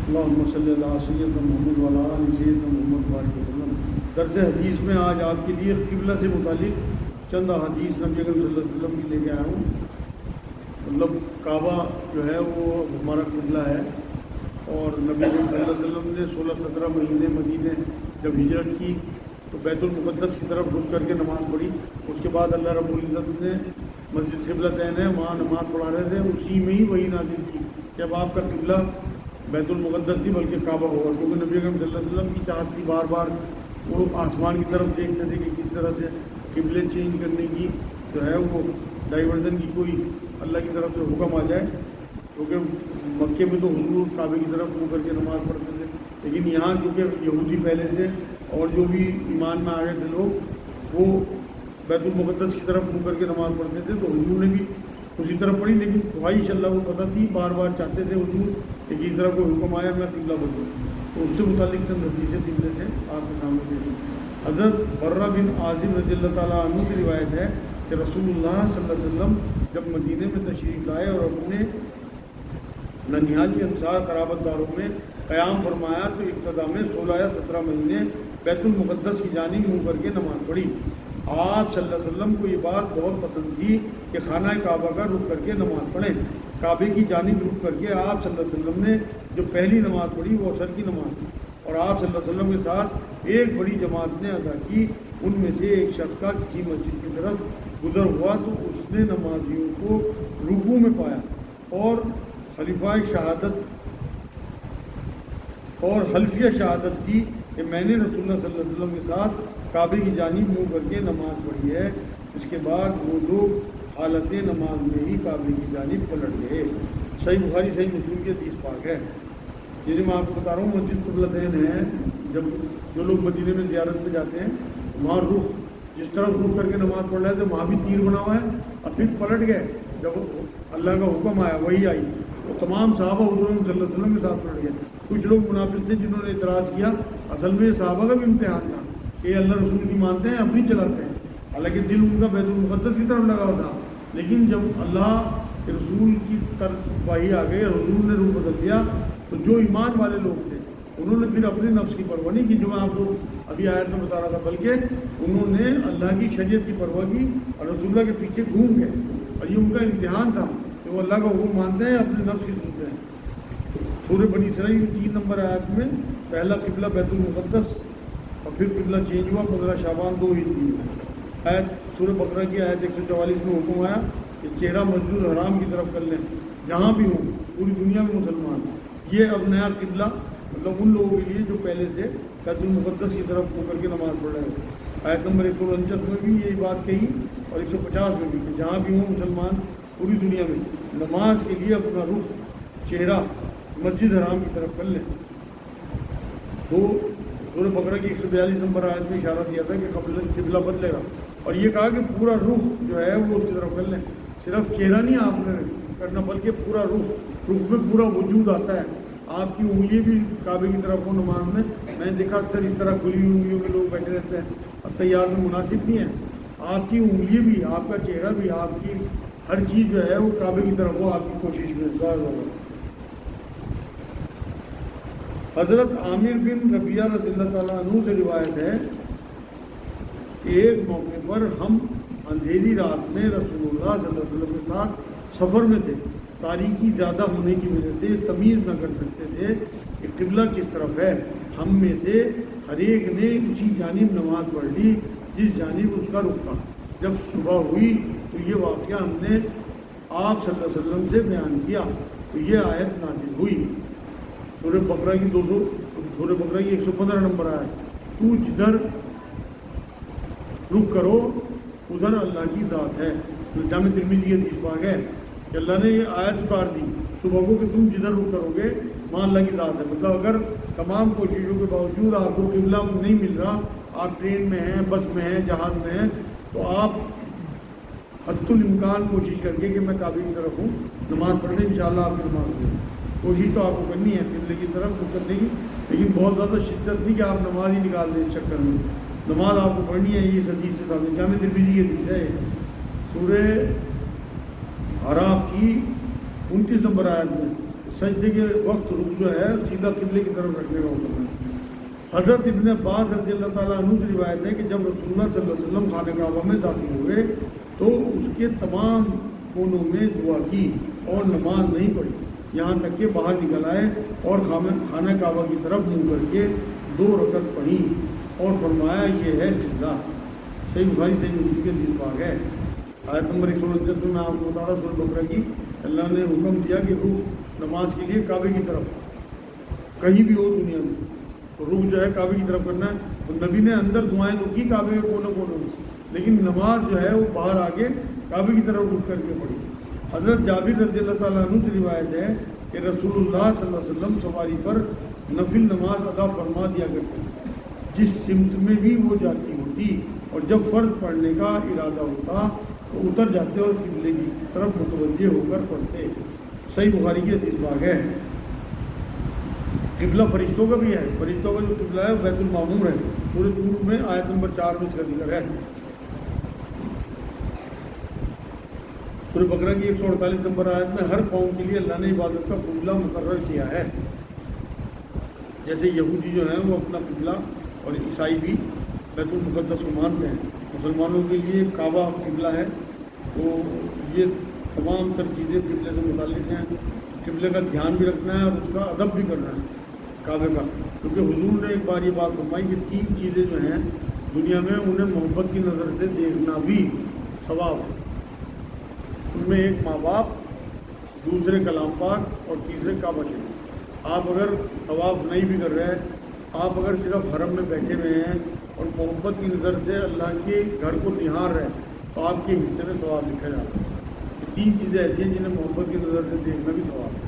اللہم صلی اللہ سیدنا محمد وعلی آل سیدنا محمد بارک وسلم۔ درس حدیث میں آج آپ کے لیے قبلہ سے متعلق چند حدیث نبی اکرم صلی اللہ علیہ وسلم کی لے کے آیا ہوں۔ مطلب کعبہ جو ہے وہ ہمارا قبلہ ہے، اور نبی اکرم صلی اللہ علیہ وسلم نے 16-17 مہینے مدینے جب ہجرت کی تو بیت المقدس کی طرف رخ کر کے نماز پڑھی۔ اس کے بعد اللہ رب العزت نے مسجد قبلتین ہے وہاں نماز پڑھا رہے تھے، اسی میں ہی وہی نازل کی کہ اب آپ کا قبلہ بیت المقدس نہیں بلکہ کعبہ ہوگا، کیونکہ نبی اکرم صلی اللہ علیہ وسلم کی چاہت تھی، بار بار وہ آسمان کی طرف دیکھتے تھے کہ کس طرح سے قبلے چینج کرنے کی جو ہے وہ ڈائیورژن کی کوئی اللہ کی طرف سے حکم آ جائے، کیونکہ مکے میں تو حضور کعبے کی طرف منہ کر کے نماز پڑھتے تھے، لیکن یہاں کیونکہ یہودی پہلے سے اور جو بھی ایمان میں آ گئے تھے لوگ وہ بیت المقدس کی طرف منہ کر کے نماز پڑھتے تھے، تو حضور نے بھی اسی طرح پڑھی، لیکن خواہش اللہ کو پتہ تھی، بار بار چاہتے تھے حضور کہ جس طرح کوئی حکم آیا میں قبلہ بدلوں، تو اس سے متعلق چند حدیثیں قبلے سے آپ کے سامنے پیش ہیں۔ حضرت برہ بن عازب رضی اللہ تعالیٰ عنہ کی روایت ہے کہ رسول اللہ صلی اللہ علیہ وسلم جب مدینے میں تشریف لائے اور اپنے ننھیالی انصار قرابت داروں میں قیام فرمایا تو ابتدا میں 16 یا 17 مہینے بیت المقدس کی جانب منہ کر کے نماز پڑھی۔ آپ صلی اللہ علیہ وسلم کو یہ بات بہت پسند تھی کہ خانہ کعبہ کا رخ کر کے نماز پڑھیں۔ کعبے کی جانب رخ کر کے آپ صلی اللہ علیہ وسلم نے جو پہلی نماز پڑھی وہ عصر کی نماز تھی، اور آپ صلی اللہ علیہ وسلم کے ساتھ ایک بڑی جماعت نے ادا کی۔ ان میں سے ایک شخص کا کسی مسجد کی طرف گزر ہوا تو اس نے نمازیوں کو رکوع میں پایا اور حلفیہ شہادت کی کہ میں نے رسول اللہ صلی اللہ علیہ وسلم کے ساتھ کعبے کی جانب منہ کر کے نماز پڑھی ہے۔ اس کے بعد وہ لوگ حالت نماز میں ہی کعبے کی جانب پلٹ گئے۔ صحیح بخاری صحیح مسلم کی حدیث پاک ہے۔ جیسے میں آپ کو بتا رہا ہوں مسجد قبلتین ہے، جب جو لوگ مدینے میں زیارت پہ جاتے ہیں وہاں رخ جس طرف رخ کر کے نماز پڑھ رہے تھے وہاں بھی تیر بنا ہوا ہے، اور پھر پلٹ گئے جب اللہ کا حکم آیا وہی آئی تو تمام صحابہ حضور صلی اللہ علیہ وسلم کے ساتھ پلٹ گئے۔ کچھ لوگ منافق تھے جنہوں نے اعتراض کیا، اصل میں یہ صحابہ کا بھی امتحان تھا کہ اللہ رسول کی مانتے ہیں اپنی چلاتے ہیں، حالانکہ دل ان کا بیت المقدس کی طرف لگا ہوا تھا، لیکن جب اللہ کے رسول کی طرف وحی آ گئی اور حضور نے روح بدل دیا تو جو ایمان والے لوگ تھے انہوں نے پھر اپنے نفس کی پرواہ نہیں کی، جو میں آپ کو ابھی آیت میں بتا رہا تھا، بلکہ انہوں نے اللہ کی شریعت کی پرواہ کی اور رسول اللہ کے پیچھے گھوم گئے، اور یہ ان کا امتحان تھا کہ وہ اللہ کا حکم مانتے ہیں اپنے نفس کی سنتے ہیں۔ سورہ بنی اسرائیل 3 نمبر آیت میں پہلا قبلہ بیت المقدس اور پھر قبلہ چینج ہوا 15 شعبان 2 ہجری میں۔ آیت سورہ بقرہ کی آیت 144 میں حکم آیا کہ چہرہ مسجد الحرام کی طرف کر لیں جہاں بھی ہوں، پوری دنیا میں مسلمان۔ یہ اب نیا قبلہ مطلب ان لوگوں کے لیے جو پہلے سے بیت المقدس کی طرف منہ کر کے نماز پڑھ رہے ہیں۔ آیت نمبر 149 میں بھی یہی بات کہی اور 150 میں بھی کہ جہاں بھی ہوں مسلمان پوری دنیا میں نماز کے لیے اپنا رخ چہرہ مسجد حرام کی طرف کر لیں۔ تو سورہ بقرہ کی 142 نمبر آیت میں اشارہ دیا تھا کہ قبلہ بدلے گا، اور یہ کہا کہ پورا رخ جو ہے وہ اس کی طرف کر لیں، صرف چہرہ نہیں آپ نے کرنا بلکہ پورا رخ میں پورا وجود آتا ہے، آپ کی انگلیاں بھی کعبے کی طرف ہو نماز میں۔ میں نے دیکھا اکثر اس طرح کھلی ہوئی انگلیوں میں لوگ بیٹھے رہتے ہیں، اب تیار میں مناسب نہیں ہے، آپ کی انگلیاں بھی، آپ کا چہرہ بھی، آپ کی ہر چیز جو ہے وہ کعبے کی طرف ہو، آپ کی کوشش میں زیادہ ہوگا۔ حضرت عامر بن ربیعہ رضی اللہ تعالیٰ عنہ سے روایت ہے کہ ایک موقع پر ہم اندھیری رات میں رسول اللہ صلی اللہ علیہ وسلم کے ساتھ سفر میں تھے، تاریکی زیادہ ہونے کی وجہ سے تمیز نہ کر سکتے تھے کہ قبلہ کس طرف ہے۔ ہم میں سے ہر ایک نے اسی جانب نماز پڑھ لی جس جانب اس کا رخ تھا۔ جب صبح ہوئی تو یہ واقعہ ہم نے آپ صلی اللہ علیہ وسلم سے بیان کیا تو یہ آیت نازل ہوئی۔ سورہ بقرہ کی 115 نمبر آیت، تو جدھر رخ کرو ادھر اللہ کی ذات ہے۔ جامع ترمذی کی حدیث پاک ہے کہ اللہ نے یہ آیت اتار دی صبح کو کہ تم جدھر رخ کرو گے وہاں اللہ کی ذات ہے۔ مطلب اگر تمام کوششوں کے باوجود آپ کو قبلہ نہیں مل رہا، آپ ٹرین میں ہیں، بس میں ہیں، جہاز میں ہیں، تو آپ حد الامکان کوشش کر کے کہ میں کعبے کی طرف ہوں، نماز پڑھنے انشاءاللہ آپ کی نماز ہوگی۔ کوشش تو آپ کو کرنی ہے قبلے کی طرف رخ کرنے کی، لیکن بہت زیادہ شدت نہیں کہ آپ نماز ہی نکال دیں اس چکر میں، نماز آپ کو پڑھنی ہے۔ یہ حدیث سے ثابت، جامع ترمذی کی حدیث ہے۔ سورہ اعراف کی 29 نمبر آیت میں سجدے کے وقت رخ جو ہے سیدھا قبلے کی طرف رکھنے کا حکم ہے۔ حضرت ابن عباس رضی اللہ تعالیٰ عنہ کی روایت ہے کہ جب رسول اللہ صلی اللہ علیہ وسلم خانہ کعبہ میں داخل ہوئے تو اس کے تمام کونوں میں دعا کی اور نماز نہیں پڑھی، یہاں تک کہ باہر نکل آئے اور خانہ کعبہ کی طرف منہ کر کے 2 رکعت پڑھی اور فرمایا یہ ہے سجدہ۔ صحیح بخاری صحیح مسلم کے حدیث پاک ہے۔ آیت نمبر 169 میں آپ کو بتا رہا سورۃ بقرہ کی، اللہ نے حکم دیا کہ رخ نماز کے لیے کعبے کی طرف، کہیں بھی ہو دنیا میں تو رخ جو ہے کعبے کی طرف کرنا ہے۔ تو نبی نے اندر دعائیں تو کی کعبے کے کونوں کونوں میں، لیکن نماز جو ہے وہ باہر آ کے کعبے کی طرف رخ کر کے پڑھی۔ حضرت جابر رضی اللہ تعالیٰ عنہ کی روایت ہے کہ رسول اللہ صلی اللہ علیہ وسلم سواری پر نفل نماز ادا فرما دیا کرتے ہیں، جس سمت میں بھی وہ جاتی ہوتی، اور جب فرض پڑھنے کا ارادہ ہوتا تو اتر جاتے اور قبلے کی طرف متوجہ ہو کر پڑھتے۔ صحیح بخاری کی حدیث پاک ہے۔ قبلہ فرشتوں کا بھی ہے، فرشتوں کا جو قبلہ ہے وہ بیت المعمور ہے، سورۃ نور میں آیت نمبر 4 میں اس کا ذکر ہے۔ سورۃ بقرہ کی 148 نمبر آیت میں ہر قوم کے لیے اللہ نے عبادت کا قبلہ مقرر کیا ہے، جیسے یہودی جو ہیں وہ اپنا قبلہ اور عیسائی بھی بیت المقدس کو مانتے ہیں۔ مسلمانوں کے لیے کعبہ قبلہ ہے، تو یہ تمام تر چیزیں قبلے سے متعلق ہیں۔ قبلے کا دھیان بھی رکھنا ہے اور اس کا ادب بھی کرنا ہے کعبے کا، کیونکہ حضور نے ایک بار یہ بات فرمائی کہ 3 چیزیں جو ہیں دنیا میں انہیں محبت کی نظر سے دیکھنا بھی ثواب ہے۔ ان میں ایک ماں باپ، دوسرے کلام پاک اور تیسرے کعبہ شریف۔ آپ اگر طواف نہیں بھی کر رہے، آپ اگر صرف حرم میں بیٹھے ہوئے ہیں اور محبت کی نظر سے اللہ کے گھر کو نہار رہے تو آپ کے حصے میں ثواب لکھا جاتا ہے۔ 3 چیزیں ایسی ہیں جنہیں محبت کی نظر سے دیکھنا بھی ثواب ہے۔